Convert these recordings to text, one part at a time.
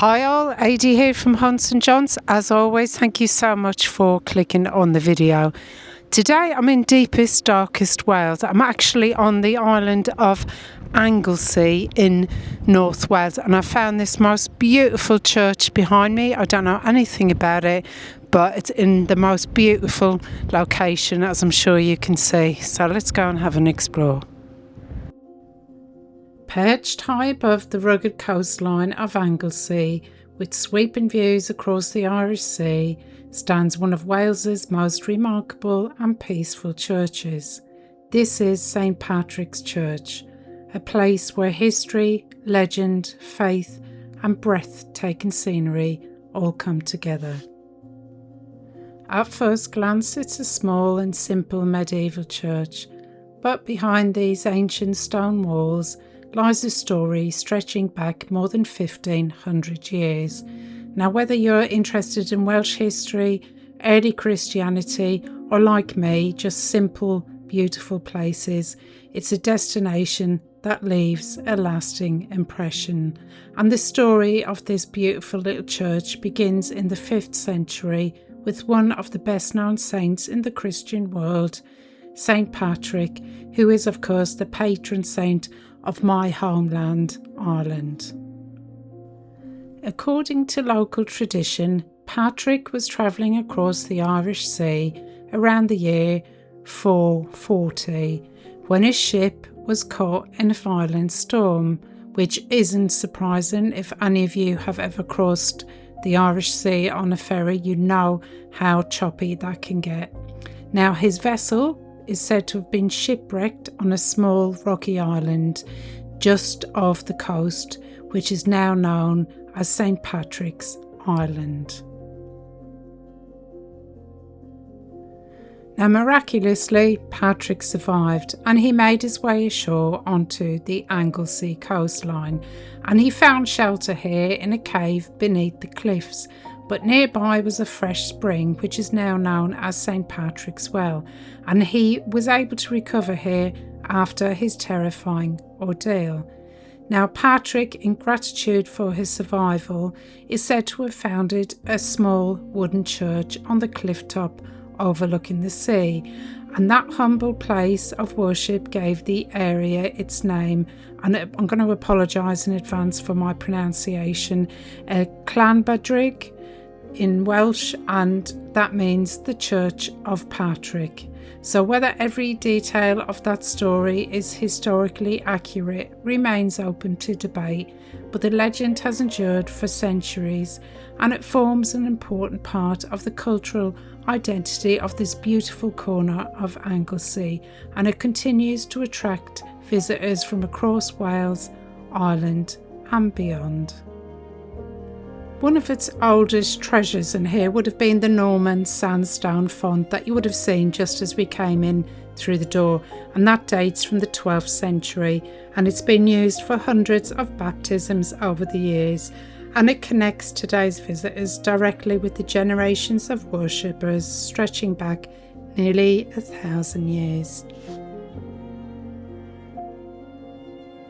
Hi all, AD here from Hunts and Johns. As always, thank you so much for clicking on the video. Today I'm in deepest, darkest Wales. I'm actually on the island of Anglesey in North Wales, and I found this most beautiful church behind me. I don't know anything about it, but it's in the most beautiful location, as I'm sure you can see. So let's go and have an explore. Perched high above the rugged coastline of Anglesey, with sweeping views across the Irish Sea, stands one of Wales's most remarkable and peaceful churches. This is St Patrick's Church, a place where history, legend, faith and breathtaking scenery all come together. At first glance, it's a small and simple medieval church, but behind these ancient stone walls lies a story stretching back more than 1500 years. Now, whether you're interested in Welsh history, early Christianity, or like me, just simple, beautiful places, it's a destination that leaves a lasting impression. And the story of this beautiful little church begins in the 5th century with one of the best known saints in the Christian world, St Patrick, who is of course the patron saint of my homeland, Ireland. According to local tradition, Patrick was travelling across the Irish Sea around the year 440 when his ship was caught in a violent storm, which isn't surprising. If any of you have ever crossed the Irish Sea on a ferry, you know how choppy that can get. Now, his vessel is said to have been shipwrecked on a small rocky island just off the coast, which is now known as St Patrick's Island. Now, miraculously, Patrick survived and he made his way ashore onto the Anglesey coastline, and he found shelter here in a cave beneath the cliffs. But nearby was a fresh spring, which is now known as St Patrick's Well, and he was able to recover here after his terrifying ordeal. Now, Patrick, in gratitude for his survival, is said to have founded a small wooden church on the cliff top overlooking the sea, and that humble place of worship gave the area its name, and I'm going to apologise in advance for my pronunciation, Llanbadrig in Welsh, and that means the Church of Patrick. So whether every detail of that story is historically accurate remains open to debate, but the legend has endured for centuries and it forms an important part of the cultural identity of this beautiful corner of Anglesey, and it continues to attract visitors from across Wales, Ireland and beyond. One of its oldest treasures in here would have been the Norman sandstone font that you would have seen just as we came in through the door, and that dates from the 12th century, and it's been used for hundreds of baptisms over the years, and it connects today's visitors directly with the generations of worshippers stretching back nearly 1,000 years.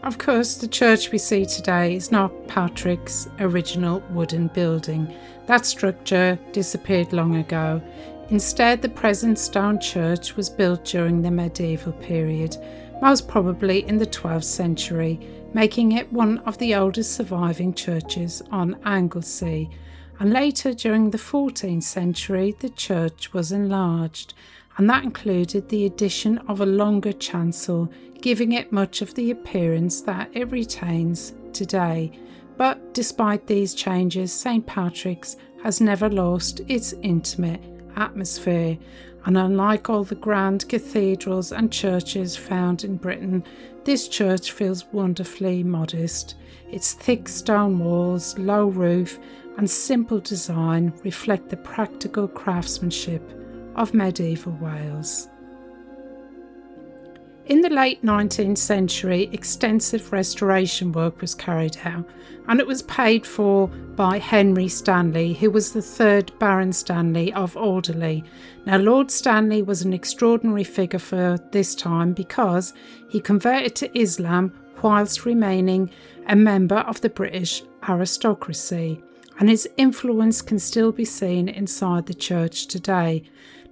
Of course, the church we see today is not Patrick's original wooden building. That structure disappeared long ago. Instead, the present stone church was built during the medieval period, most probably in the 12th century, making it one of the oldest surviving churches on Anglesey. And later, during the 14th century, the church was enlarged, and that included the addition of a longer chancel, giving it much of the appearance that it retains today. But despite these changes, St Patrick's has never lost its intimate atmosphere, and unlike all the grand cathedrals and churches found in Britain, this church feels wonderfully modest. Its thick stone walls, low roof and simple design reflect the practical craftsmanship of medieval Wales. In the late 19th century, extensive restoration work was carried out, and it was paid for by Henry Stanley, who was the 3rd Baron Stanley of Alderley. Now, Lord Stanley was an extraordinary figure for this time because he converted to Islam whilst remaining a member of the British aristocracy, and his influence can still be seen inside the church today.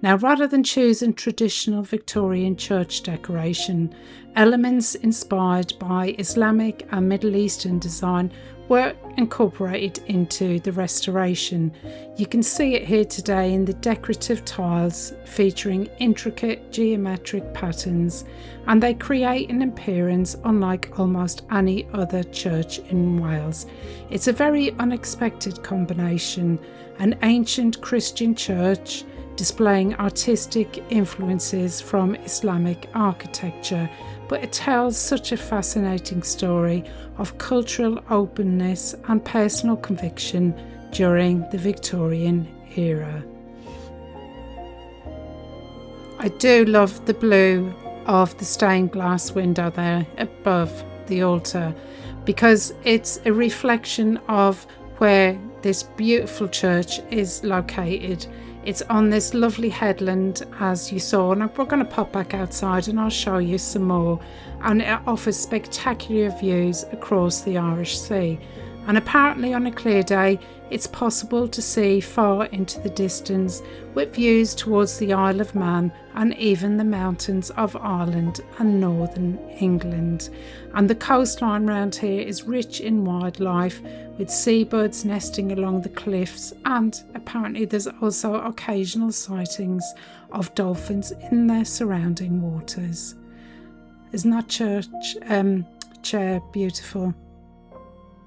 Now, rather than choosing traditional Victorian church decoration, elements inspired by Islamic and Middle Eastern design were incorporated into the restoration. You can see it here today in the decorative tiles featuring intricate geometric patterns, and they create an appearance unlike almost any other church in Wales. It's a very unexpected combination, an ancient Christian church displaying artistic influences from Islamic architecture, but it tells such a fascinating story of cultural openness and personal conviction during the Victorian era. I do love the blue of the stained glass window there above the altar, because it's a reflection of where this beautiful church is located. It's on this lovely headland, as you saw, and we're going to pop back outside and I'll show you some more. And it offers spectacular views across the Irish Sea. And apparently on a clear day, it's possible to see far into the distance with views towards the Isle of Man and even the mountains of Ireland and northern England. And the coastline around here is rich in wildlife, with seabirds nesting along the cliffs, and apparently there's also occasional sightings of dolphins in their surrounding waters. Isn't that chair beautiful?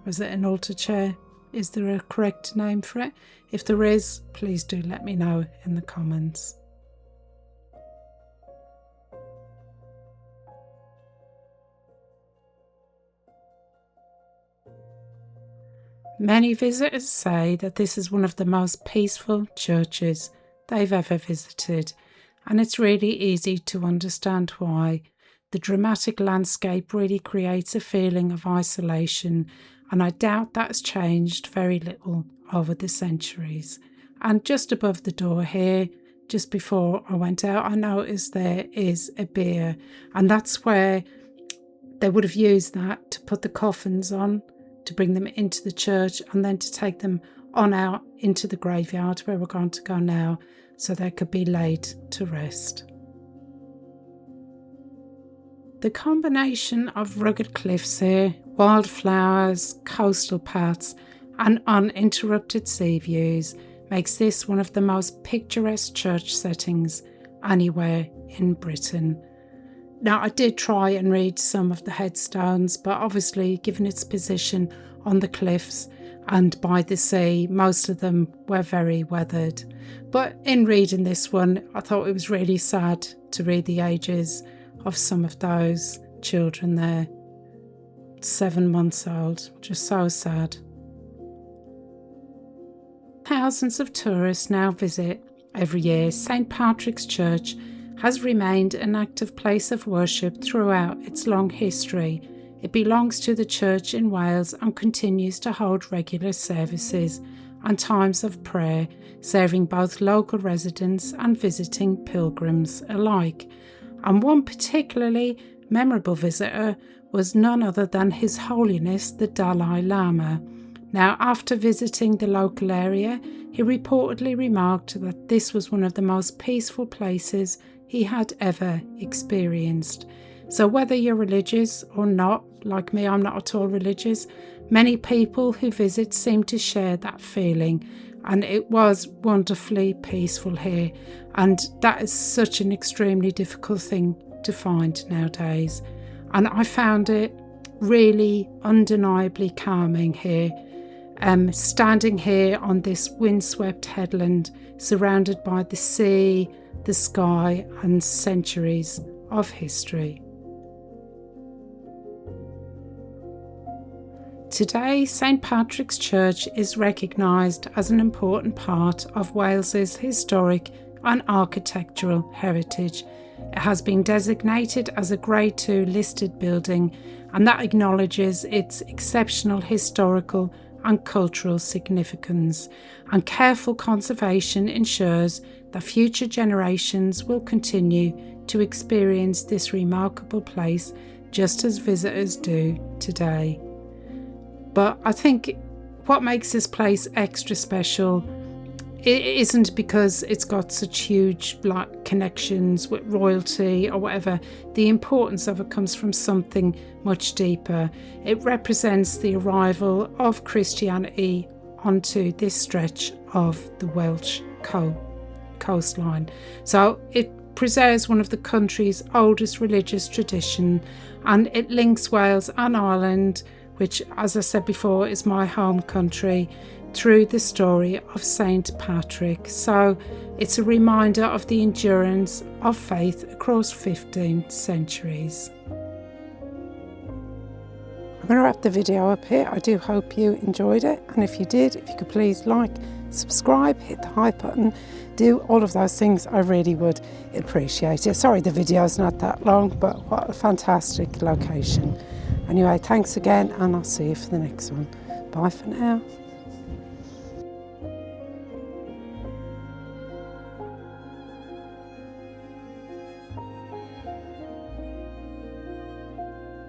Was it an altar chair? Is there a correct name for it? If there is, please do let me know in the comments. Many visitors say that this is one of the most peaceful churches they've ever visited, and it's really easy to understand why. The dramatic landscape really creates a feeling of isolation, and I doubt that's changed very little over the centuries. And just above the door here, just before I went out, I noticed there is a bier, and that's where they would have used that to put the coffins on, to bring them into the church, and then to take them on out into the graveyard where we're going to go now, so they could be laid to rest. The combination of rugged cliffs here, wildflowers, coastal paths, and uninterrupted sea views makes this one of the most picturesque church settings anywhere in Britain. Now, I did try and read some of the headstones, but obviously, given its position on the cliffs and by the sea, most of them were very weathered. But in reading this one, I thought it was really sad to read the ages of some of those children there. 7 months old, just so sad. Thousands of tourists now visit every year. St. Patrick's Church has remained an active place of worship throughout its long history. It belongs to the Church in Wales and continues to hold regular services and times of prayer, serving both local residents and visiting pilgrims alike. And one particularly memorable visitor was none other than His Holiness the Dalai Lama. Now, after visiting the local area, he reportedly remarked that this was one of the most peaceful places he had ever experienced. So whether you're religious or not, like me, I'm not at all religious, many people who visit seem to share that feeling, and it was wonderfully peaceful here, and that is such an extremely difficult thing to find nowadays. And I found it really undeniably calming here, standing here on this windswept headland, surrounded by the sea, the sky, and centuries of history. Today, St. Patrick's Church is recognised as an important part of Wales's historic and architectural heritage. It has been designated as a Grade 2 listed building, and that acknowledges its exceptional historical and cultural significance, and careful conservation ensures that future generations will continue to experience this remarkable place just as visitors do today. But I think what makes this place extra special, it isn't because it's got such huge connections with royalty or whatever. The importance of it comes from something much deeper. It represents the arrival of Christianity onto this stretch of the Welsh coastline. So it preserves one of the country's oldest religious tradition, and it links Wales and Ireland, which, as I said before, is my home country, through the story of Saint Patrick. So it's a reminder of the endurance of faith across 15 centuries. I'm going to wrap the video up here. I do hope you enjoyed it, and if you did, if you could please like, subscribe, hit the hype button, do all of those things, I really would appreciate it. Sorry the video's not that long, but what a fantastic location. Anyway, thanks again, and I'll see you for the next one. Bye for now.